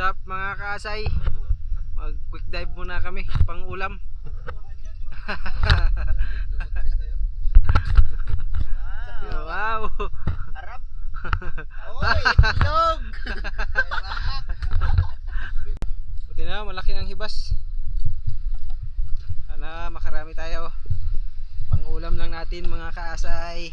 Sup mga kaasay, mag quick dive muna kami pang ulam. Wow. Harap. Oy, itlog. Buti na malaki ang hibas. Sana makarami tayo. Pang ulam lang natin mga kaasay.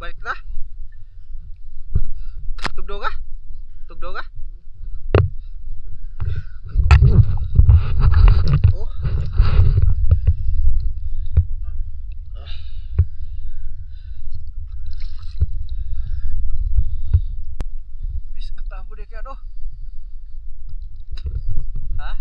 Balik na? Tugdo ka? Tugdo ka? Oh. Bis ketabo deh kayak doh. Hah?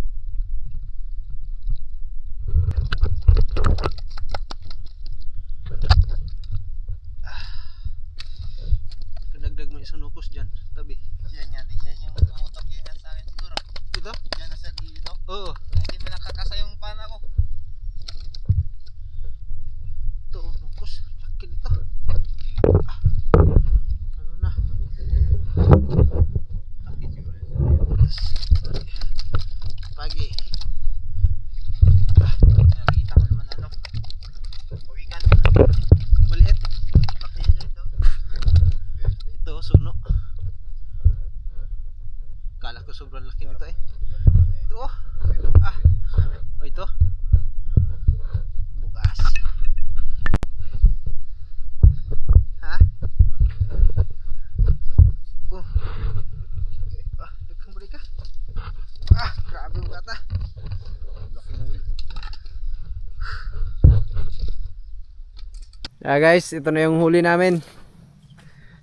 Guys, ito na yung huli namin.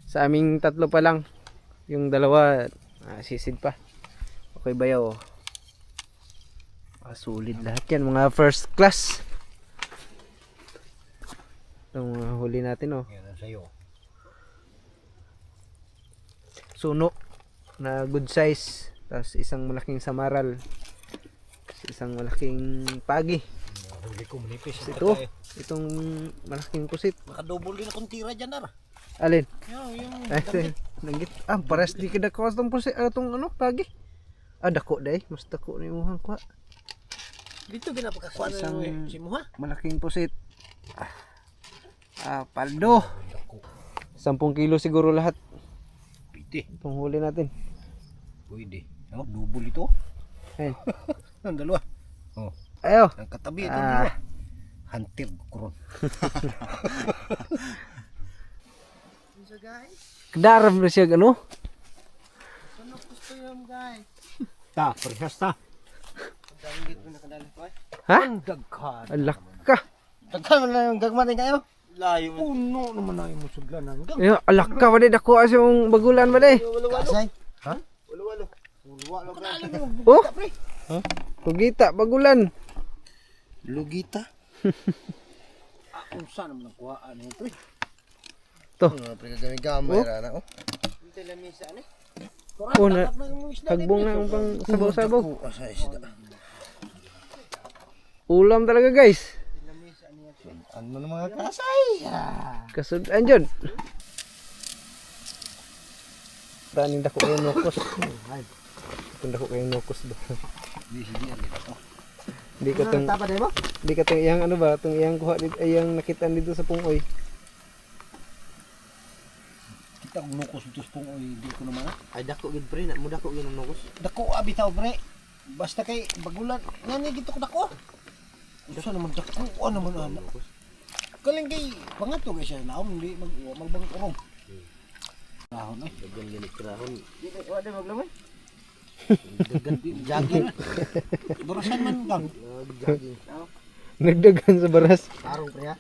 Sa aming tatlo pa lang. Yung dalawa, sisid pa. Okay ba yaw? Sulit lahat yan. Mga first class. Itong huli natin oh. Yan ang sayo. Suno na good size. Tapos isang malaking samaral. Isang malaking pagi. Huli ko manipis. Ito, itong malaking pusit. Makadouble din akong tira dyan na. Alin? Yung Ay, nanggit. Pares di kada ko itong pusit. Itong ano, pagi. Dako day. Mas dako na yung muhang kuha. dito ginapakakuha na Isang- yung si Muha. Malaking pusit. Paldo. 10 kilo siguro lahat. Pwede. Itong huli natin. Pwede. Double ito. Ayun. Ang dalawa. Oh, Ayo. ang katabi ito dalawa. Hunter kuron. So guys, Kadaram na siya ano? ano gusto yung guys? Ta, parehas ta. Danggit mo na kadali ko. Ha? Ang daghan. Alak ka. Daghan mo na yung gagmatin kayo. Layo mo. Puno naman na yung musuglan namin. Ayo, alak ka ba dako as yung bagulan ba day? Kasay? Ha? Walo-walo. Walo-walo. Oh? Tugita bagulan. Lugita. Kung saan naman ang kuhaan ito eh. To. Pre gamay-gamay na oh. Ito lamisa ni. Oh, na hagbong na ang pang sabaw-sabaw. Asa isda. Ulam talaga guys. Ano na mga kasay? Kasudan jud. Taning dako kayo nokos. Kung dako kayo nokos ba? Di ka tong Tapa din mo? di ka tong iyang ano ba, tong iyang kuha dito, iyang nakitaan dito sa pungoy. Kita kung nukos ito sa pong hindi ko naman. Ay dako gid pre, na mo dako gid ang nukos. Dako abitaw pre. Basta kay bagulan. Ngani gito ko dako. Usa naman dako. Ano naman ana. Kaling kay pangato kay siya laom hindi magbang kurong. Lahon eh. Dagan gani krahon. Di na wala maglamay. Dagan jogging. Barasan man gang. Jogging. Nagdagan sa baras. Tarong pre ha.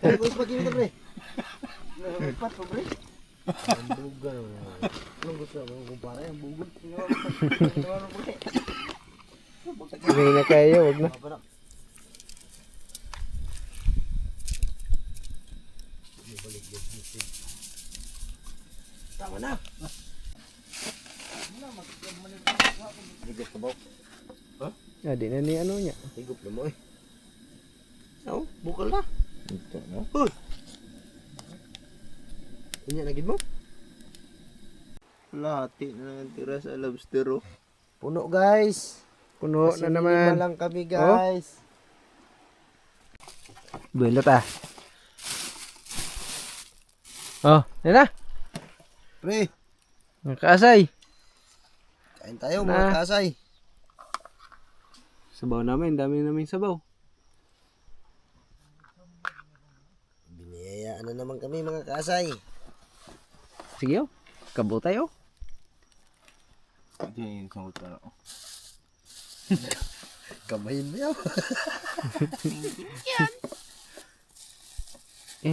Ay ko pa kini pre. Pat pa pre. Ang buga naman. Anong gusto mo kumpara ang bugod? Hindi na kayo, wag na. Tama na. Higop ka ba? Di na ni ano niya. Higop na mo eh. Oh, bukal na. Ito no. Hoy. Inya na gid mo? Lati na lang tira sa lobster oh. Puno guys. Puno Kasi na lima naman. lang kami guys. Bulot Oh, yan na. Pre, Nakasay. kain tayo Na. mga kasay. Sabaw namin, dami namin sabaw. Biniyayaan na naman kami mga kasay. Sige oh. Kabo tayo. Diyan sa utara. Kamayin mo yaw.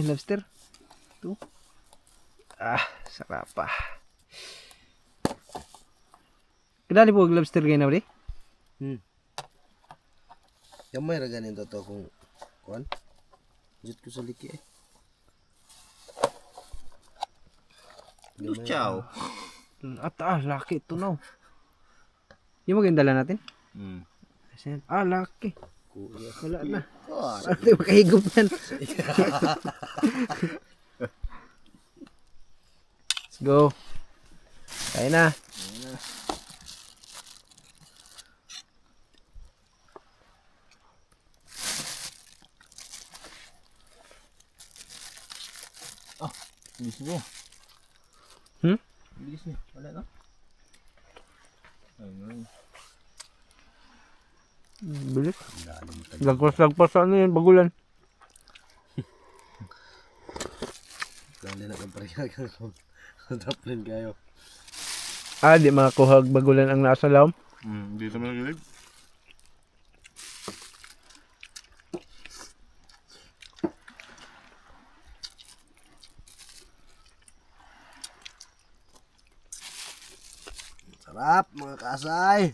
Lobster. Ito. Sarap pa. Kadali po lobster kayo na ba di? Gamay ra ganin to kung kuan. Jud ko sa liki eh. Ciao. Laki ito no. Yung maging dala natin? Laki. Kuya. Wala na. Oh, Ate, makahigop yan. Let's go. Kain na. bilis niya. Hmm? Bilis niya. Wala na. Ayun. Bilis. Lagpas ano yun, bagulan. Dali na kang parehag. Daplin kayo. Di makakuhag bagulan ang nasa laom. Dito mo lang gilig. Sarap mga kasay.